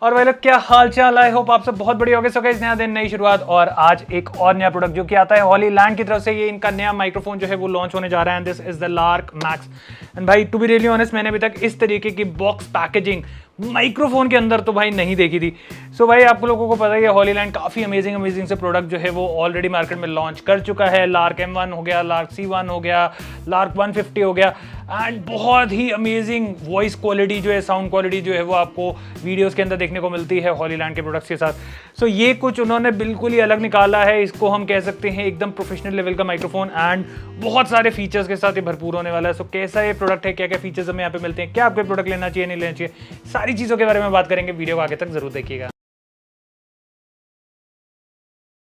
और भाई लोग क्या हाल चाल, आई होप आप सब बहुत बढ़िया हो गए। सो गाइस, नया दिन नई शुरुआत और आज एक और नया प्रोडक्ट जो कि आता है हॉलीलैंड की तरफ से। ये इनका नया माइक्रोफोन जो है वो लॉन्च होने जा रहा है, and this is the lark max. And भाई टू बी रियली ऑनेस्ट, मैंने अभी तक इस तरीके की बॉक्स पैकेजिंग माइक्रोफोन के अंदर तो भाई नहीं देखी थी। सो भाई आप लोगों को पता ही है, हॉलीलैंड काफ़ी अमेजिंग से प्रोडक्ट जो है वो ऑलरेडी मार्केट में लॉन्च कर चुका है। लार्क M1 हो गया, लार्क C1 हो गया, लार्क 150 हो गया, एंड बहुत ही अमेजिंग वॉइस क्वालिटी जो है, साउंड क्वालिटी जो है वो आपको वीडियोस के अंदर देखने को मिलती है हॉलीलैंड के प्रोडक्ट्स के साथ। सो ये कुछ उन्होंने बिल्कुल ही अलग निकाला है। इसको हम कह सकते हैं एकदम प्रोफेशनल लेवल का माइक्रोफोन, एंड बहुत सारे फीचर्स के साथ ये भरपूर होने वाला है। सो कैसा ये प्रोडक्ट है, क्या क्या फीचर्स हमें यहाँ पे मिलते हैं, क्या आपको प्रोडक्ट लेना चाहिए नहीं लेना चाहिए, सारी चीज़ों के बारे में बात करेंगे। वीडियो को आगे तक जरूर देखिएगा।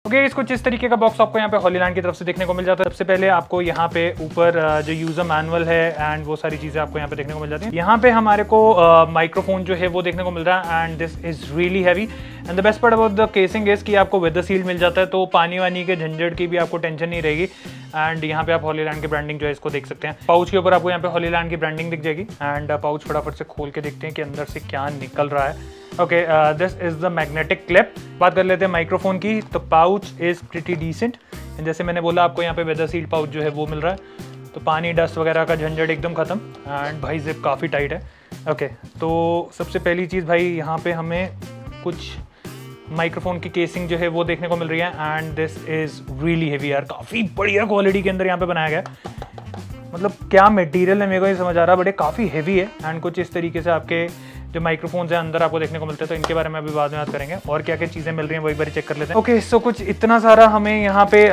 ओके, कुछ इस तरीके का बॉक्स आपको यहाँ पे हॉलीलैंड की तरफ से देखने को मिल जाता है। सबसे पहले आपको यहाँ पे ऊपर जो यूजर मैनुअल है एंड वो सारी चीज़ें आपको यहाँ पे देखने को मिल जाती हैं। यहाँ पे हमारे को माइक्रोफोन जो है वो देखने को मिल रहा है, and this is really heavy. And the best part about the casing is कि आपको वेदर सील्ड मिल जाता है, तो पानी वानी के झंझट की भी आपको टेंशन नहीं रहेगी। एंड यहाँ पे आप हॉलीलैंड की ब्रांडिंग जो है इसको देख सकते हैं। पाउच के ऊपर आपको यहाँ पे हॉलीलैंड की ब्रांडिंग दिख जाएगी, एंड पाउच फटाफट से खोल के देखते हैं कि अंदर से क्या निकल रहा है। Okay, this is the magnetic clip. बात कर लेते हैं माइक्रोफोन की, तो पाउच इज प्रिटी डिसेंट। जैसे मैंने बोला, आपको यहाँ पे वेदर सील्ड पाउच जो है वो मिल रहा है, तो पानी डस्ट वगैरह का झंझट एकदम खत्म। एंड भाई जिप काफ़ी टाइट है। ओके, तो सबसे पहली चीज़ भाई यहाँ पे हमें कुछ माइक्रोफोन की केसिंग जो है वो देखने को मिल रही है, and this is really heavy यार, काफ़ी बढ़िया क्वालिटी के अंदर यहाँ पे बनाया गया है। मतलब क्या मटेरियल है मेरे को नहीं समझ आ रहा, बट ये काफ़ी हेवी है। एंड कुछ इस तरीके से आपके जो माइक्रोफोन्स हैं अंदर आपको देखने को मिलते हैं, तो इनके बारे में अभी बाद में बात करेंगे और क्या क्या चीज़ें मिल रही हैं वो एक बार चेक कर लेते हैं। ओके, सो कुछ इतना सारा हमें यहाँ पे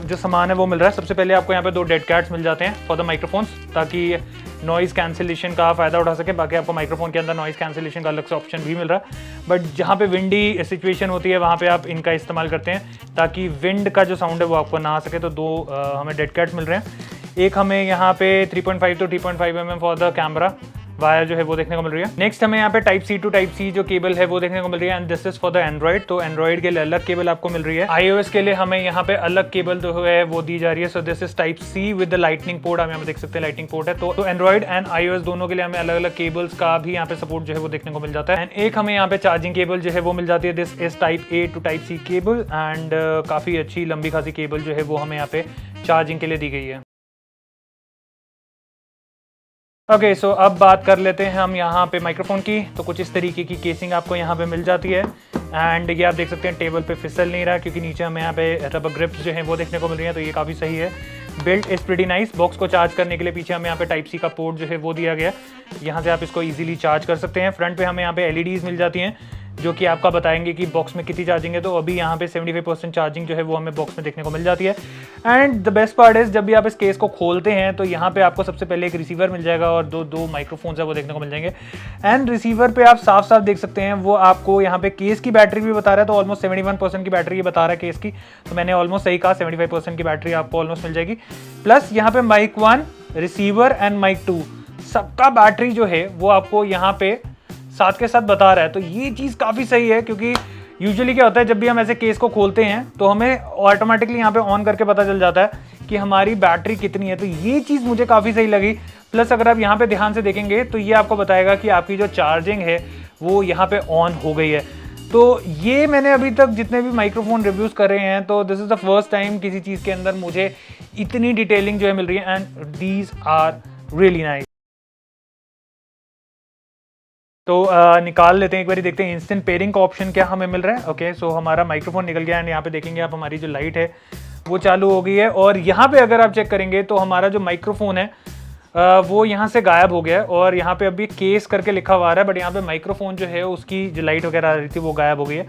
जो सामान है वो मिल रहा है। सबसे पहले आपको यहाँ पे 2 डेड कैट्स मिल जाते हैं फॉर द माइक्रोफोन्स, ताकि नॉइज़ कैंसिलेशन का फ़ायदा उठा सके। बाकी आपको माइक्रोफोन के अंदर नॉइज़ कैंसिलेशन का अलग से ऑप्शन भी मिल रहा है, बट जहाँ पे विंडी सिचुएशन होती है वहाँ पे आप इनका इस्तेमाल करते हैं ताकि विंड का जो साउंड है वो आपको ना आ सके। तो 2 हमें डेड कैट्स मिल रहे हैं। एक हमें यहाँ पे 3.5 to 3.5 mm for the camera wire जो है वो देखने को मिल रही है। नेक्स्ट हमें यहाँ पे type C to type C जो केबल है वो देखने को मिल रही है, and this is for the Android. तो एंड्रॉइड के लिए अलग केबल आपको मिल रही है। iOS के लिए हमें यहाँ पे अलग केबल जो है वो दी जा रही है। So this is type C with the lightning port. हम यहाँ पे देख सकते हैं लाइटनिंग पोर्ट है। तो एंड्रॉइड एंड iOS दोनों के लिए हमें अलग अलग केबल्स का भी यहाँ पे सपोर्ट जो है वो देखने को मिल जाता है। एंड एक हमें यहाँ पे चार्जिंग केबल जो है वो मिल जाती है। This is type A to type C cable, and काफ़ी अच्छी लंबी खासी केबल जो है वो हमें यहाँ पे चार्जिंग के लिए दी गई है। ओके, सो अब बात कर लेते हैं हम यहाँ पे माइक्रोफोन की। तो कुछ इस तरीके की केसिंग आपको यहाँ पे मिल जाती है, एंड ये आप देख सकते हैं टेबल पे फिसल नहीं रहा, क्योंकि नीचे हमें यहाँ पे रबर ग्रिप्स जो हैं वो देखने को मिल रही हैं। तो ये काफ़ी सही है। Built is pretty nice. Box को चार्ज करने के लिए पीछे हमें यहाँ पे टाइप सी का पोर्ट जो है वो दिया गया है। यहाँ से आप इसको ईजिली चार्ज कर सकते हैं। फ्रंट पे हमें यहाँ पे LEDs मिल जाती हैं जो कि आपका बताएंगे कि बॉक्स में कितनी चार्जिंग है। तो अभी यहाँ पे 75% चार्जिंग जो है वो हमें बॉक्स में देखने को मिल जाती है। And the best part is, जब भी आप इस केस को खोलते हैं तो यहाँ पे आपको सबसे पहले एक रिसीवर मिल जाएगा और दो माइक्रोफोन्स है वो देखने को मिल जाएंगे। एंड रिसीवर पे आप साफ साफ देख सकते हैं, वो आपको यहाँ पे केस की बैटरी भी बता रहा है। तो ऑलमोस्ट 71% की बैटरी बता रहा है केस की। तो मैंने ऑलमोस्ट सही कहा, 75% की बैटरी आपको ऑलमोस्ट मिल जाएगी। प्लस यहाँ पे माइक 1, रिसीवर एंड माइक 2 सबका बैटरी जो है वो आपको यहाँ पे साथ के साथ बता रहा है। तो ये चीज़ काफ़ी सही है, क्योंकि यूजुअली क्या होता है, जब भी हम ऐसे केस को खोलते हैं तो हमें ऑटोमेटिकली यहाँ पे ऑन करके पता चल जाता है कि हमारी बैटरी कितनी है। तो ये चीज़ मुझे काफ़ी सही लगी। प्लस अगर आप यहाँ पे ध्यान से देखेंगे तो ये आपको बताएगा कि आपकी जो चार्जिंग है वो यहाँ पे ऑन हो गई है। तो ये मैंने अभी तक जितने भी माइक्रोफोन रिव्यूज़ कर रहे हैं, तो this is the first time किसी चीज़ के अंदर मुझे इतनी डिटेलिंग जो है मिल रही है, and these are really nice. तो निकाल लेते हैं एक बार, देखते हैं इंस्टेंट पेयरिंग का ऑप्शन क्या हमें मिल रहा है। ओके, सो हमारा माइक्रोफोन निकल गया, एंड यहाँ पे देखेंगे आप हमारी जो लाइट है वो चालू हो गई है। और यहाँ पे अगर आप चेक करेंगे तो हमारा जो माइक्रोफोन है वो यहाँ से गायब हो गया है, और यहाँ पे अभी केस करके लिखा हुआ आ रहा है, बट यहाँ पे माइक्रोफोन जो है उसकी जो लाइट वगैरह आ रही थी वो गायब हो गई है।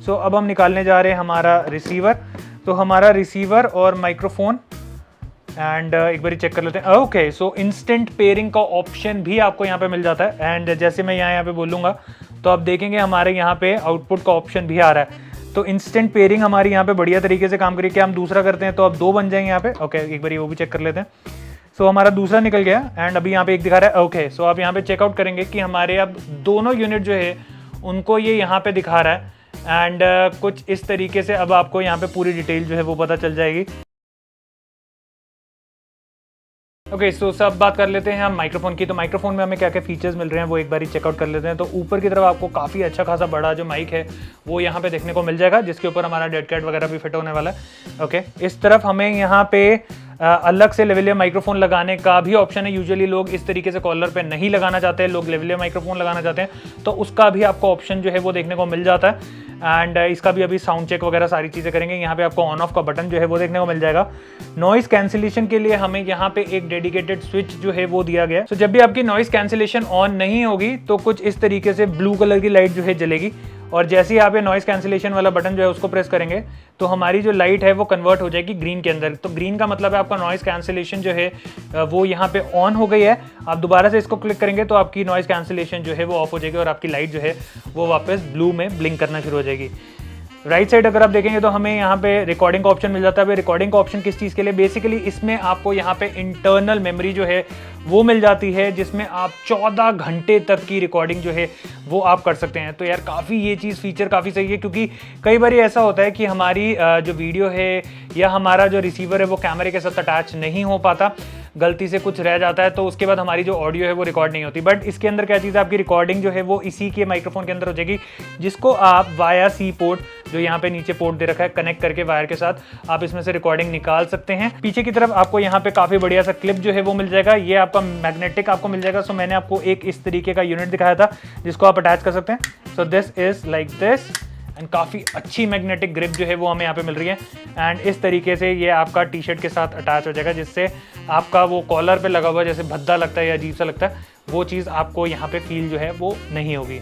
सो अब हम निकालने जा रहे हैं हमारा रिसीवर। तो हमारा रिसीवर और माइक्रोफोन, एंड एक बार चेक कर लेते हैं। ओके, सो इंस्टेंट पेयरिंग का ऑप्शन भी आपको यहाँ पे मिल जाता है। एंड जैसे मैं यहाँ पे बोलूँगा तो आप देखेंगे हमारे यहाँ पे आउटपुट का ऑप्शन भी आ रहा है। तो इंस्टेंट पेयरिंग हमारी यहाँ पे बढ़िया तरीके से काम करी। क्या हम दूसरा करते हैं तो अब 2 बन जाएंगे यहाँ पे। ओके, एक बार वो भी चेक कर लेते हैं। सो हमारा दूसरा निकल गया, एंड अभी यहाँ पे एक दिखा रहा है। ओके, सो आप यहाँ पे चेकआउट करेंगे कि हमारे अब दोनों यूनिट जो है उनको ये यहाँ पे दिखा रहा है। एंड कुछ इस तरीके से अब आपको यहाँ पे पूरी डिटेल जो है वो पता चल जाएगी। ओके सो सब बात कर लेते हैं हम माइक्रोफोन की। तो माइक्रोफोन में हमें क्या क्या फीचर्स मिल रहे हैं वो एक बार चेकआउट कर लेते हैं। तो ऊपर की तरफ आपको काफ़ी अच्छा खासा बड़ा जो माइक है वो यहाँ पे देखने को मिल जाएगा, जिसके ऊपर हमारा डेड कैट वगैरह भी फिट होने वाला है। ओके, इस तरफ हमें यहाँ पे अलग से लेवलियर माइक्रोफोन लगाने का भी ऑप्शन है। यूजुअली लोग इस तरीके से कॉलर पे नहीं लगाना चाहते हैं, लोग लेवलियर माइक्रोफोन लगाना चाहते हैं, तो उसका भी आपको ऑप्शन जो है वो देखने को मिल जाता है। एंड इसका भी अभी साउंड चेक वगैरह सारी चीज़ें करेंगे। यहाँ पे आपको ऑन ऑफ का बटन जो है वो देखने को मिल जाएगा। नॉइस कैंसिलेशन के लिए हमें यहाँ पे एक डेडिकेटेड स्विच जो है वो दिया गया है। तो जब भी आपकी नॉइस कैंसिलेशन ऑन नहीं होगी तो कुछ इस तरीके से ब्लू कलर की लाइट जो है जलेगी, और जैसे ही आप ये नॉइस कैंसिलेशन वाला बटन जो है उसको प्रेस करेंगे तो हमारी जो लाइट है वो कन्वर्ट हो जाएगी ग्रीन के अंदर। तो ग्रीन का मतलब है आपका नॉइस कैंसिलेशन जो है वो यहाँ पे ऑन हो गई है। आप दोबारा से इसको क्लिक करेंगे तो आपकी नॉइस कैंसिलेशन जो है वो ऑफ हो जाएगी और आपकी लाइट जो है वो वापस ब्लू में ब्लिंक करना शुरू हो जाएगी। राइट साइड अगर आप देखेंगे तो हमें यहाँ पे रिकॉर्डिंग का ऑप्शन मिल जाता है। रिकॉर्डिंग का ऑप्शन किस चीज़ के लिए? बेसिकली इसमें आपको यहाँ पे इंटरनल मेमोरी जो है वो मिल जाती है, जिसमें आप 14 घंटे तक की रिकॉर्डिंग जो है वो आप कर सकते हैं। तो यार काफ़ी ये चीज़ फीचर काफ़ी सही है, क्योंकि कई बार ऐसा होता है कि हमारी जो वीडियो है या हमारा जो रिसीवर है वो कैमरे के साथ अटैच नहीं हो पाता, गलती से कुछ रह जाता है तो उसके बाद हमारी जो ऑडियो है वो रिकॉर्ड नहीं होती। बट इसके अंदर क्या चीज़ है, आपकी रिकॉर्डिंग जो है वो इसी के माइक्रोफोन के अंदर हो जाएगी, जिसको आप वाया सी पोर्ट जो यहाँ पे नीचे पोर्ट दे रखा है कनेक्ट करके वायर के साथ आप इसमें से रिकॉर्डिंग निकाल सकते हैं। पीछे की तरफ आपको यहाँ पे काफ़ी बढ़िया सा क्लिप जो है वो मिल जाएगा। ये आपका मैग्नेटिक आपको मिल जाएगा। सो मैंने आपको एक इस तरीके का यूनिट दिखाया था जिसको आप अटैच कर सकते हैं। सो this is like this, and काफ़ी अच्छी मैग्नेटिक ग्रिप जो है वो हमें यहाँ पे मिल रही है। एंड इस तरीके से ये आपका टी शर्ट के साथ अटैच हो जाएगा, जिससे आपका वो कॉलर पे लगा हुआ जैसे भद्दा लगता है या अजीब सा लगता है, वो चीज़ आपको यहाँ पे फील जो है वो नहीं होगी।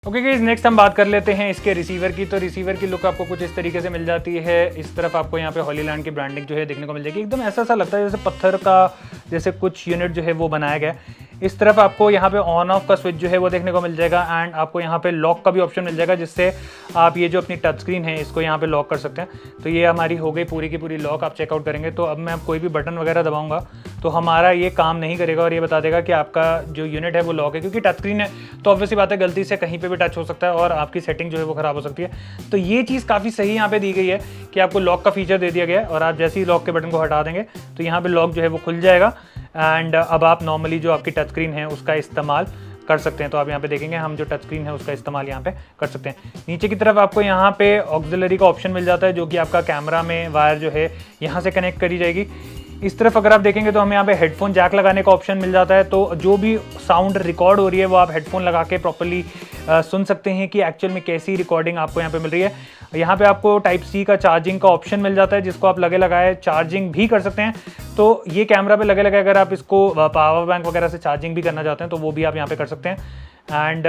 ओके गाइस, नेक्स्ट हम बात कर लेते हैं इसके रिसीवर की। तो रिसीवर की लुक आपको कुछ इस तरीके से मिल जाती है। इस तरफ आपको यहाँ पे हॉलीलैंड की ब्रांडिंग जो है देखने को मिल जाएगी। एकदम ऐसा लगता है जैसे पत्थर का जैसे कुछ यूनिट जो है वो बनाया गया है। इस तरफ आपको यहाँ पे ऑन ऑफ का स्विच जो है वो देखने को मिल जाएगा। एंड आपको यहाँ पे लॉक का भी ऑप्शन मिल जाएगा, जिससे आप ये जो अपनी टच स्क्रीन है इसको यहाँ पे लॉक कर सकते हैं। तो ये हमारी हो गई पूरी की पूरी लॉक। आप चेकआउट करेंगे तो अब मैं कोई भी बटन वगैरह दबाऊंगा तो हमारा ये काम नहीं करेगा और ये बता देगा कि आपका जो यूनिट है वो लॉक है, क्योंकि टच स्क्रीन है तो ऑब्वियसली बात है गलती से कहीं पे भी टच हो सकता है और आपकी सेटिंग जो है वो खराब हो सकती है। तो ये चीज़ काफ़ी सही यहाँ पे दी गई है कि आपको लॉक का फीचर दे दिया गया है, और आप जैसे ही लॉक के बटन को हटा देंगे तो यहाँ पे लॉक जो है वो खुल जाएगा। एंड अब आप नॉर्मली जो आपकी टच स्क्रीन है उसका इस्तेमाल कर सकते हैं। तो आप यहाँ पे देखेंगे हम जो टच स्क्रीन है उसका इस्तेमाल यहाँ पे कर सकते हैं। नीचे की तरफ आपको यहाँ पे ऑक्सिलरी का ऑप्शन मिल जाता है, जो कि आपका कैमरा में वायर जो है यहाँ से कनेक्ट करी जाएगी। इस तरफ अगर आप देखेंगे तो हमें यहाँ पे हेडफोन जैक लगाने का ऑप्शन मिल जाता है। तो जो भी साउंड रिकॉर्ड हो रही है वो आप हेडफोन लगा के प्रॉपर्ली सुन सकते हैं कि एक्चुअल में कैसी रिकॉर्डिंग आपको यहाँ पे मिल रही है। यहाँ पे आपको टाइप सी का चार्जिंग का ऑप्शन मिल जाता है, जिसको आप लगे लगाए चार्जिंग भी कर सकते हैं। तो ये कैमरा पे लगे लगाए अगर आप इसको पावर बैंक वगैरह से चार्जिंग भी करना चाहते हैं तो वो भी आप यहाँ पे कर सकते हैं। एंड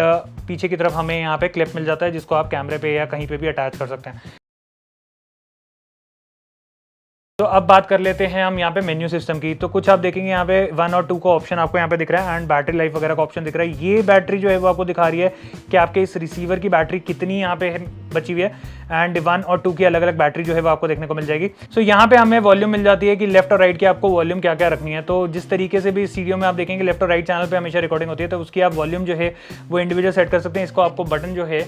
पीछे की तरफ हमें यहाँ पे क्लिप मिल जाता है, जिसको आप कैमरे पे या कहीं पे भी अटैच कर सकते हैं। तो अब बात कर लेते हैं हम यहाँ पे मेन्यू सिस्टम की। तो कुछ आप देखेंगे यहाँ पे 1 और 2 का ऑप्शन आपको यहाँ पे दिख रहा है, एंड बैटरी लाइफ वगैरह का ऑप्शन दिख रहा है। ये बैटरी जो है वो आपको दिखा रही है कि आपके इस रिसीवर की बैटरी कितनी यहाँ पे बची हुई है। एंड 1 और 2 की अलग अलग बैटरी जो है वो आपको देखने को मिल जाएगी। सो यहाँ पे हमें वॉल्यूम मिल जाती है कि लेफ्ट और राइट की आपको वॉल्यूम क्या क्या रखनी है। तो जिस तरीके से भी इस वीडियो में आप देखेंगे लेफ्ट और राइट चैनल पर हमेशा रिकॉर्डिंग होती है, तो उसकी आप वॉल्यूम जो है वो इंडिविजुअल सेट कर सकते हैं। इसको आपको बटन जो है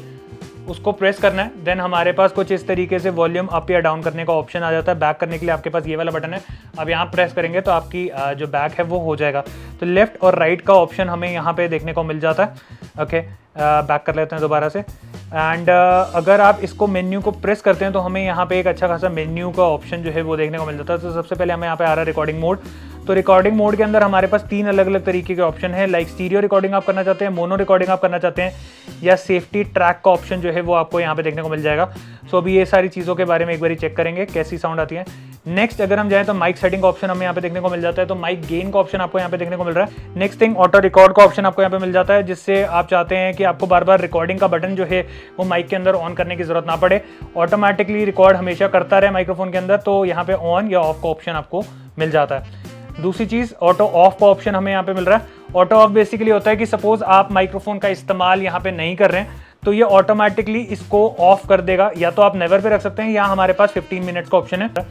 उसको प्रेस करना है, देन हमारे पास कुछ इस तरीके से वॉल्यूम अप या डाउन करने का ऑप्शन आ जाता है। बैक करने के लिए आपके पास ये वाला बटन है, अब यहाँ प्रेस करेंगे तो आपकी जो बैक है वो हो जाएगा। तो लेफ्ट और राइट का ऑप्शन हमें यहाँ पे देखने को मिल जाता है। ओके, बैक कर लेते हैं दोबारा से। एंड अगर आप इसको मेन्यू को प्रेस करते हैं तो हमें यहाँ पे एक अच्छा खासा मेन्यू का ऑप्शन जो है वो देखने को मिल जाता है। तो सबसे पहले हमें यहाँ पे आ रहा है रिकॉर्डिंग मोड। तो रिकॉर्डिंग मोड के अंदर हमारे पास 3 अलग अलग तरीके के ऑप्शन है, लाइक स्टीरियो रिकॉर्डिंग आप करना चाहते हैं, मोनो रिकॉर्डिंग आप करना चाहते हैं, या सेफ्टी ट्रैक का ऑप्शन जो है वो आपको यहाँ पे देखने को मिल जाएगा। सो अभी ये सारी चीज़ों के बारे में एक बार चेक करेंगे कैसी साउंड आती है। नेक्स्ट अगर हम जाएं तो माइक सेटिंग का ऑप्शन हमें यहाँ पे देखने को मिल जाता है। तो माइक गेन का ऑप्शन आपको यहाँ पे देखने को मिल रहा है। नेक्स्ट थिंग ऑटो रिकॉर्ड का ऑप्शन आपको यहाँ पे मिल जाता है, जिससे आप चाहते हैं कि आपको बार बार रिकॉर्डिंग का बटन जो है वो माइक के अंदर ऑन करने की जरूरत ना पड़े, ऑटोमेटिकली रिकॉर्ड हमेशा करता रहे माइक्रोफोन के अंदर। तो यहाँ पे ऑन या ऑफ का ऑप्शन आपको मिल जाता है। दूसरी चीज़ ऑटो ऑफ का ऑप्शन हमें यहाँ पे मिल रहा है। ऑटो ऑफ बेसिकली होता है कि सपोज आप माइक्रोफोन का इस्तेमाल यहाँ पे नहीं कर रहे हैं तो ये ऑटोमेटिकली इसको ऑफ कर देगा, या तो आप नेवर पे रख सकते हैं या हमारे पास 15 मिनट्स का ऑप्शन है।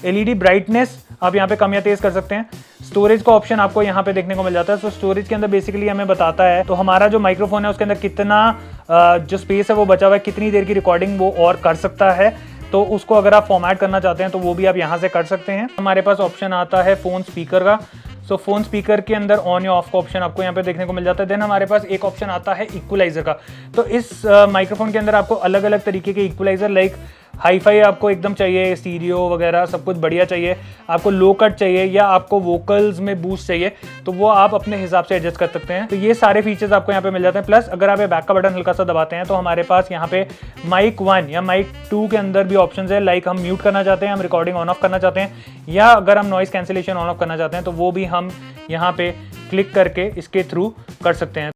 एलईडी ब्राइटनेस आप यहाँ पे कम या तेज कर सकते हैं। स्टोरेज का ऑप्शन आपको यहाँ पे देखने को मिल जाता है। तो स्टोरेज के अंदर बेसिकली हमें बताता है तो हमारा जो माइक्रोफोन है उसके अंदर कितना जो स्पेस है वो बचा हुआ है, कितनी देर की रिकॉर्डिंग वो और कर सकता है। तो उसको अगर आप फॉर्मेट करना चाहते हैं तो वो भी आप यहाँ से कर सकते हैं। हमारे पास ऑप्शन आता है फ़ोन स्पीकर का। सो फ़ोन स्पीकर के अंदर ऑन या ऑफ का ऑप्शन आपको यहाँ पे देखने को मिल जाता है। देन हमारे पास एक ऑप्शन आता है इक्वलाइज़र का। तो इस माइक्रोफोन के अंदर आपको अलग अलग तरीके के इक्वलाइज़र, लाइक हाई फाई आपको एकदम चाहिए, स्टीरियो वगैरह सब कुछ बढ़िया चाहिए, आपको लो कट चाहिए, या आपको वोकल्स में बूस्ट चाहिए, तो वो आप अपने हिसाब से एडजस्ट कर सकते हैं। तो ये सारे फीचर्स आपको यहाँ पे मिल जाते हैं। प्लस अगर आप ये बैक का बटन हल्का सा दबाते हैं तो हमारे पास यहाँ पे माइक 1 या माइक 2 के अंदर भी ऑप्शन है, लाइक हम म्यूट करना चाहते हैं, हम रिकॉर्डिंग ऑन ऑफ करना चाहते हैं, या अगर हम नॉइस कैंसिलेशन ऑन ऑफ करना चाहते हैं तो वो भी हम यहाँ पे क्लिक करके इसके थ्रू कर सकते हैं।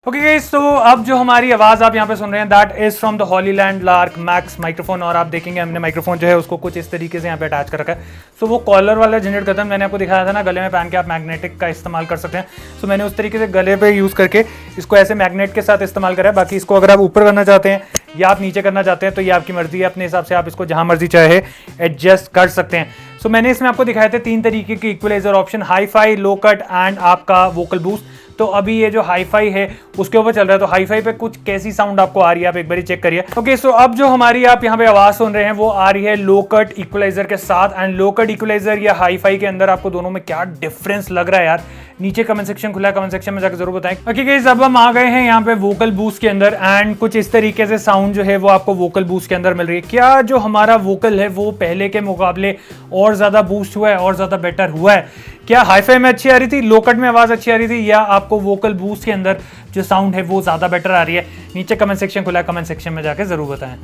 ओके गाइस, तो अब जो हमारी आवाज़ आप यहाँ पे सुन रहे हैं that is from the Hollyland lark max microphone. और आप देखेंगे हमने माइक्रोफोन जो है उसको कुछ इस तरीके से यहाँ पे अटैच कर रखा है। सो वो कॉलर वाला जनरेट करता है, मैंने आपको दिखाया था ना, गले में पहन के आप मैग्नेटिक का इस्तेमाल कर सकते हैं। सो मैंने उस तरीके से गले पे यूज़ करके इसको ऐसे मैग्नेट के साथ इस्तेमाल करा है। बाकी इसको अगर आप ऊपर करना चाहते हैं या आप नीचे करना चाहते हैं तो ये आपकी मर्जी है, अपने हिसाब से आप इसको जहाँ मर्जी चाहे एडजस्ट कर सकते हैं। सो मैंने इसमें आपको दिखाए थे 3 तरीके के equaliser option, hi fi, low cut and आपका वोकल बूस्ट। तो अभी ये जो हाई फाई है उसके ऊपर चल रहा है, तो हाई फाई पे कुछ कैसी साउंड आपको आ रही है आप एक बार चेक करिए। ओके, सो अब जो हमारी आप यहाँ पे आवाज सुन रहे हैं वो आ रही है लो कट इक्वलाइजर के साथ। एंड लो कट इक्वलाइजर या हाई फाई के अंदर आपको दोनों में क्या डिफरेंस लग रहा है यार, नीचे कमेंट सेक्शन खुला है, कमेंट सेक्शन में जाकर जरूर बताएं। ओके गाइस, अब हम आ गए हैं यहाँ पे वोकल बूस्ट के अंदर एंड कुछ इस तरीके से साउंड जो है वो आपको वोकल बूस्ट के अंदर मिल रही है। क्या जो हमारा वोकल है वो पहले के मुकाबले और ज्यादा बूस्ट हुआ है और ज्यादा बेटर हुआ है? क्या हाई फाई में अच्छी आ रही थी, लो कट में आवाज अच्छी आ रही थी, या आपको वोकल बूस्ट के अंदर जो साउंड है वो ज्यादा बेटर आ रही है? नीचे कमेंट सेक्शन खुला है, कमेंट सेक्शन में जाकर जरूर बताएं।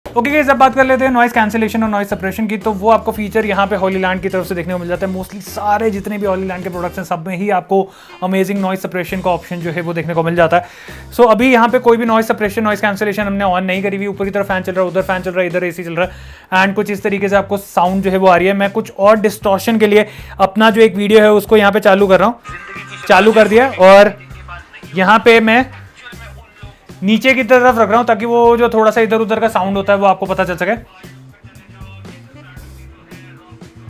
ओके गाइस, अब बात कर लेते हैं नॉइस कैंसिलेशन और नॉइस सप्रेशन की। तो वो आपको फीचर यहाँ पे हॉलीलैंड की तरफ से देखने को मिल जाता है। मोस्टली सारे जितने भी हॉलीलैंड के प्रोडक्ट्स हैं सब में ही आपको अमेजिंग नॉइस सप्रेशन का ऑप्शन जो है वो देखने को मिल जाता है। सो अभी यहाँ पे कोई भी नॉइस सप्रेशन, नॉइस कैंसिलेशन हमने ऑन नहीं करी हुई। ऊपर की तरफ फैन चल रहा है, उधर फैन चल रहा है, इधर एसी चल रहा है एंड कुछ इस तरीके से आपको साउंड जो है वो आ रही है। मैं कुछ और डिस्टॉर्शन के लिए अपना जो एक वीडियो है उसको यहाँ पे चालू कर रहा हूँ, चालू कर दिया, और यहाँ पे मैं नीचे की तरफ रख रहा हूं ताकि वो जो थोड़ा सा इधर उधर का साउंड होता है वो आपको पता चल सके।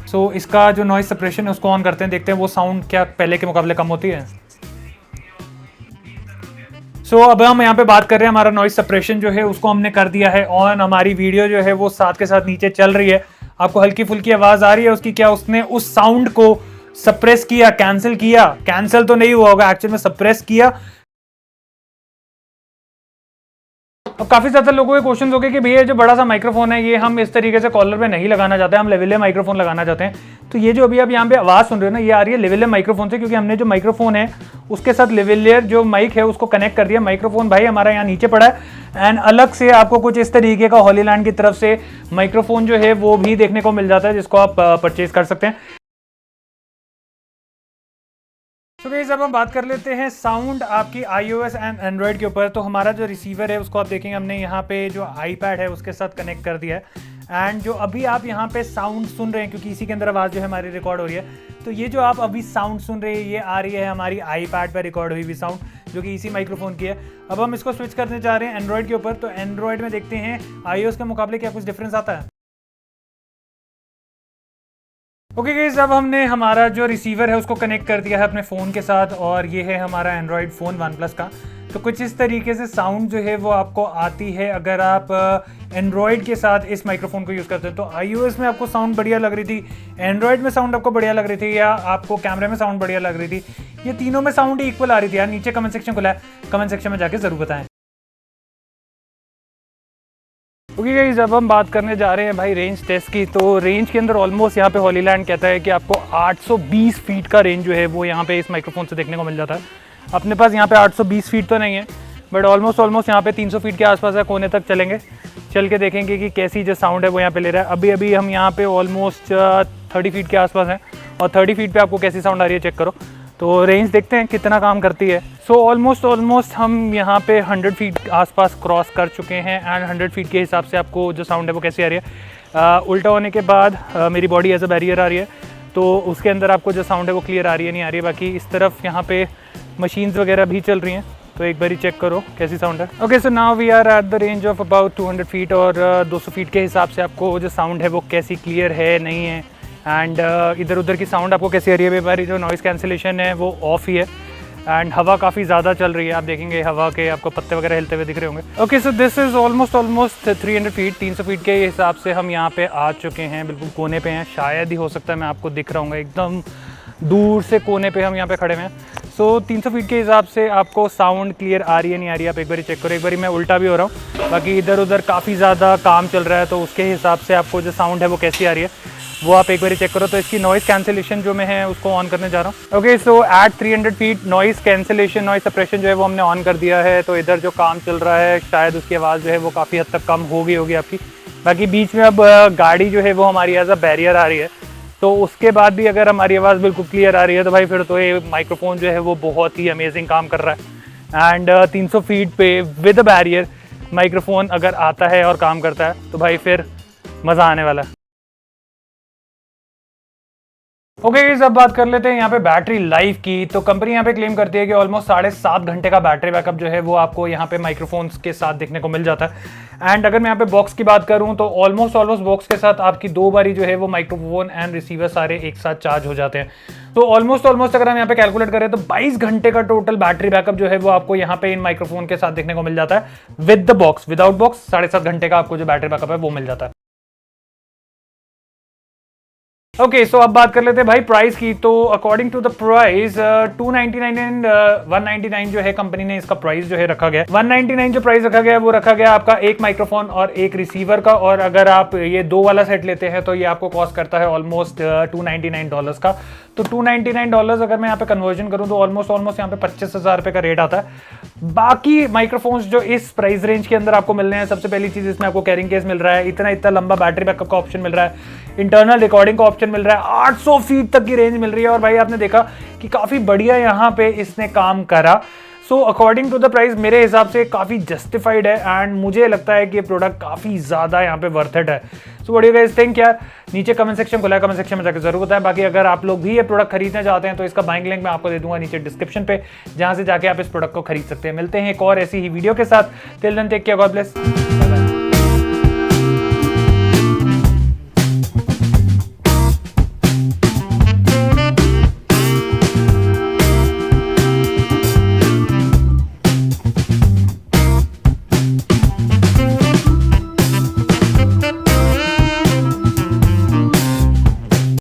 सो इसका जो नॉइस सप्रेशन है उसको ऑन करते हैं, देखते हैं वो साउंड क्या पहले के मुकाबले कम होती है। सो अब हम यहाँ पे बात कर रहे हैं, हमारा नॉइस सप्रेशन जो है उसको हमने कर दिया है ऑन। हमारी वीडियो जो है वो साथ के साथ नीचे चल रही है, आपको हल्की फुल्की आवाज आ रही है उसकी। क्या उसने उस साउंड को सप्रेस किया, कैंसिल किया? कैंसिल तो नहीं हुआ होगा, एक्चुअल में सप्रेस किया। अब काफी ज्यादा लोगों के क्वेश्चन हो गए कि भैया जो बड़ा सा माइक्रोफोन है ये हम इस तरीके से कॉलर पे नहीं लगाना चाहते, हम लेवल माइक्रोफोन लगाना चाहते हैं। तो ये जो अभी आप यहाँ पे आवाज सुन रहे हो ना, ये आ रही है लेवल माइक्रोफोन से, क्योंकि हमने जो माइक्रोफोन है उसके साथ लेवलियर जो माइक है उसको कनेक्ट कर दिया। माइक्रोफोन भाई हमारा यहाँ नीचे पड़ा है एंड अलग से आपको कुछ इस तरीके का हॉलीलैंड की तरफ से माइक्रोफोन जो है वो भी देखने को मिल जाता है, जिसको आप परचेज कर सकते हैं। तो गाइस, अब हम बात कर लेते हैं साउंड आपकी iOS एंड एंड्रॉयड के ऊपर। तो हमारा जो रिसीवर है उसको आप देखेंगे हमने यहाँ पे जो आईपैड है उसके साथ कनेक्ट कर दिया है एंड जो अभी आप यहाँ पे साउंड सुन रहे हैं, क्योंकि इसी के अंदर आवाज़ जो है हमारी रिकॉर्ड हो रही है, तो ये जो आप अभी साउंड सुन रहे हैं ये आ रही है हमारी आईपैड पर रिकॉर्ड हुई हुई साउंड, जो कि इसी माइक्रोफोन की है। अब हम इसको स्विच करने जा रहे हैं एंड्रॉयड के ऊपर। तो एंड्रॉयड में देखते हैं iOS के मुकाबले क्या कुछ डिफरेंस आता है। ओके गाइस, अब हमने हमारा जो रिसीवर है उसको कनेक्ट कर दिया है अपने फ़ोन के साथ, और ये है हमारा एंड्रॉयड फ़ोन OnePlus का। तो कुछ इस तरीके से साउंड जो है वो आपको आती है अगर आप एंड्रॉयड के साथ इस माइक्रोफोन को यूज़ करते हैं। तो iOS में आपको साउंड बढ़िया लग रही थी, एंड्रॉयड में साउंड आपको बढ़िया लग रही थी, या आपको कैमरे में साउंड बढ़िया लग रही थी, ये तीनों में साउंड इक्वल आ रही थी यार? नीचे कमेंट सेक्शन खुला है, कमेंट सेक्शन में जाके ज़रूर बताएं। ओके गाइस, अब हम बात करने जा रहे हैं भाई रेंज टेस्ट की। तो रेंज के अंदर ऑलमोस्ट यहाँ पे हॉलीलैंड कहता है कि आपको 820 फीट का रेंज जो है वो यहाँ पे इस माइक्रोफोन से देखने को मिल जाता है। अपने पास यहाँ पे 820 फीट तो नहीं है, बट ऑलमोस्ट यहाँ पे 300 फीट के आसपास है, कोने तक चलेंगे, चल के देखेंगे कि कैसी जो साउंड है वो यहाँ पे ले रहा है। अभी हम यहाँ पे ऑलमोस्ट 30 फीट के आसपास हैं, और 30 फीट पे आपको कैसी साउंड आ रही है चेक करो। तो रेंज देखते हैं कितना काम करती है। सो ऑलमोस्ट हम यहाँ पे 100 फीट आसपास क्रॉस कर चुके हैं एंड 100 फीट के हिसाब से आपको जो साउंड है वो कैसी आ रही है। उल्टा होने के बाद मेरी बॉडी एज अ बैरियर आ रही है, तो उसके अंदर आपको जो साउंड है वो क्लियर आ रही है नहीं आ रही है। बाकी इस तरफ यहाँ पे मशीन्स वगैरह भी चल रही हैं, तो एक बार ही चेक करो कैसी साउंड है। Okay, so now we are at the range of about 200 feet, और 200 फीट के हिसाब से आपको जो साउंड है वो कैसी क्लियर है नहीं है, एंड इधर उधर की साउंड आपको कैसी आ रही है। हमारी जो नॉइज़ कैंसिलेशन है वो ऑफ ही है एंड हवा काफ़ी ज़्यादा चल रही है, आप देखेंगे हवा के आपको पत्ते वगैरह हिलते हुए दिख रहे होंगे। Okay, so this is almost 300 feet, 300 feet के हिसाब से हम यहाँ पे आ चुके हैं, बिल्कुल कोने पे हैं, शायद ही हो सकता है मैं आपको दिख रहा हूँ एकदम दूर से कोने पे हम यहाँ पे खड़े हुए हैं। सो 300 फीट के हिसाब से आपको साउंड क्लियर आ रही है नहीं आ रही है, आप एक बार चेक करो। एक बार मैं उल्टा भी हो रहा हूँ, बाकी इधर उधर काफ़ी ज़्यादा काम चल रहा है, तो उसके हिसाब से आपको जो साउंड है वो कैसी आ रही है वो आप एक बार चेक करो। तो इसकी नॉइज़ कैंसिलेशन जो मैं है उसको ऑन करने जा रहा हूँ। Okay, so at 300 feet noise cancellation, noise suppression जो है वो हमने ऑन कर दिया है। तो इधर जो काम चल रहा है शायद उसकी आवाज़ जो है वो काफ़ी हद तक कम हो गई होगी आपकी। बाकी बीच में अब गाड़ी जो है वो हमारी एज अ बैरियर आ रही है, तो उसके बाद भी अगर हमारी आवाज़ बिल्कुल क्लियर आ रही है तो भाई फिर तो ये माइक्रोफोन जो है वो बहुत ही अमेजिंग काम कर रहा है। एंड 300 फीट पे विद अ बैरियर माइक्रोफोन अगर आता है और काम करता है तो भाई फिर मज़ा आने वाला है। ओके गाइस, अब बात कर लेते हैं यहाँ पे बैटरी लाइफ की। तो कंपनी यहाँ पे क्लेम करती है कि ऑलमोस्ट 7.5 घंटे का बैटरी बैकअप जो है वो आपको यहाँ पे माइक्रोफोन्स के साथ देखने को मिल जाता है। एंड अगर मैं यहाँ पे बॉक्स की बात करूँ तो ऑलमोस्ट बॉक्स के साथ आपकी 2 बारी जो है वो माइक्रोफोन एंड रिसीवर सारे एक साथ चार्ज हो जाते हैं। तो ऑलमोस्ट अगर हम यहाँ पे कैलकुलेट करें तो 22 घंटे का टोटल बैटरी बैकअप जो है वो आपको यहाँ पे इन माइक्रोफोन के साथ देखने को मिल जाता है with the box. Without box 7.5 घंटे का आपको जो बैटरी बैकअप है वो मिल जाता है। ओके, सो अब बात कर लेते हैं भाई प्राइस की। तो according to the price 299 and 199 जो है कंपनी ने इसका प्राइस जो है रखा गया। 199 जो प्राइस रखा गया है वो रखा गया आपका एक माइक्रोफोन और एक रिसीवर का, और अगर आप ये 2 वाला सेट लेते हैं तो ये आपको कॉस्ट करता है ऑलमोस्ट $299 का। तो $299 अगर मैं यहाँ पे कन्वर्जन करूँ तो ऑलमोस्ट यहाँ पे 25,000 रुपये का रेट आता है। बाकी माइक्रोफोन्स जो इस प्राइस रेंज के अंदर आपको मिल रहे हैं, सबसे पहली चीज इसमें आपको कैरिंग केस मिल रहा है, इतना लंबा बैटरी बैकअप का ऑप्शन मिल रहा है, इंटरनल रिकॉर्डिंग का ऑप्शन मिल रहा है, 800 फीट तक की रेंज मिल रही है। और भाई आपने देखा कि काफी बढ़िया यहाँ पे इसने काम करा। So according to the price मेरे हिसाब से काफ़ी जस्टिफाइड है एंड मुझे लगता है कि ये प्रोडक्ट काफ़ी ज़्यादा यहाँ पे वर्थ इट है। So what do you guys think यार? नीचे कमेंट सेक्शन खुला है, कमेंट सेक्शन में जाकर जरूर बताएं। बाकी अगर आप लोग भी ये प्रोडक्ट खरीदना चाहते हैं तो इसका बाइंग लिंक मैं आपको दे दूंगा नीचे डिस्क्रिप्शन पे, जहां से जाके आप इस प्रोडक्ट को खरीद सकते हैं। मिलते हैं एक और ऐसी ही वीडियो के साथ। Till then take care, God bless.